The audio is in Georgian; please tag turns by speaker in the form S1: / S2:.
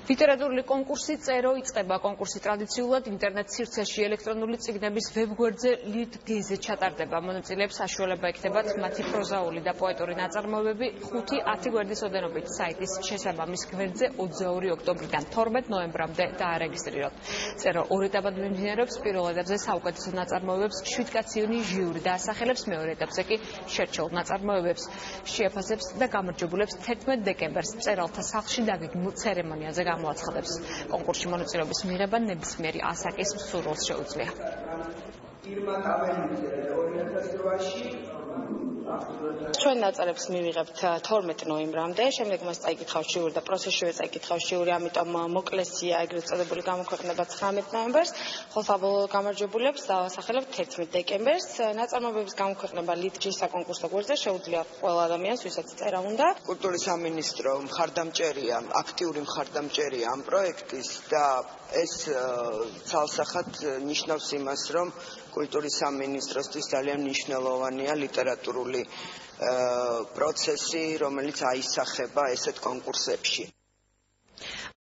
S1: ლიტერატურული კონკურსი წერო იწყება. კონკურსი ტრადიციულად ინტერნეტ სივრცეში ელექტრონული წიგნების ვებგვერდზე ლიტგეზე ჩატარდება. მონაწილეებს საშუალება ექნებათ მათი პროზაული და პოეტური ნაწარმოებები 5-10 გვერდის ოდენობით საიტის შესაბამის გვერდზე 22 ოქტომბრიდან 12 ნოემბრამდე დაარეგისტრიროთ. წერო 2 ეტაპად მიმდინარეობს. პირველ ეტაპზე საუკეთესო ნაწარმოებებს 7-კაციანი ჟიური დაასახელებს, მეორე ეტაპზე კი შერჩეულ ნაწარმოებებს შეაფასებს და გამარჯვებულებს 11 დეკემბერს მწერალთა სახლში დაგეგმილ ცერემონიაზე გამოაცხადებს. კონკურსში მონაწილეობის მიღება ნებისმიერი ასაკის მსურველს შეუძლია. ჩვენ ნაწარმოებებს მივიღებთ 12 ნოემბრამდე, შემდეგ მას წაიკითხავს ჟიური და პროცესშივე წაიკითხავს ჟიური, ამიტომ მოკლესია ეგრეთ წოდებული გამოქვეყნება 19 ნოემბერს, ხოლო საბოლოო გამარჯვებულებს დავასახელებთ 11 დეკემბერს. ნაწარმოებების გამოქვეყნება ლიტგის საკონკურსო გვერდზე შეუძლია ყველა ადამიანს, ვისაც წერა უნდა.
S2: კულტურის სამინისტრო მხარდამჭერია, აქტიური მხარდამჭერია ამ პროექტის და ეს ცალსახად ნიშნავს იმას, რომ კულტურის სამინისტროსთვის ძალიან მნიშვნელოვანია ლიტერატურული პროცესი, რომელიც აისახება ესეთ კონკურსებში.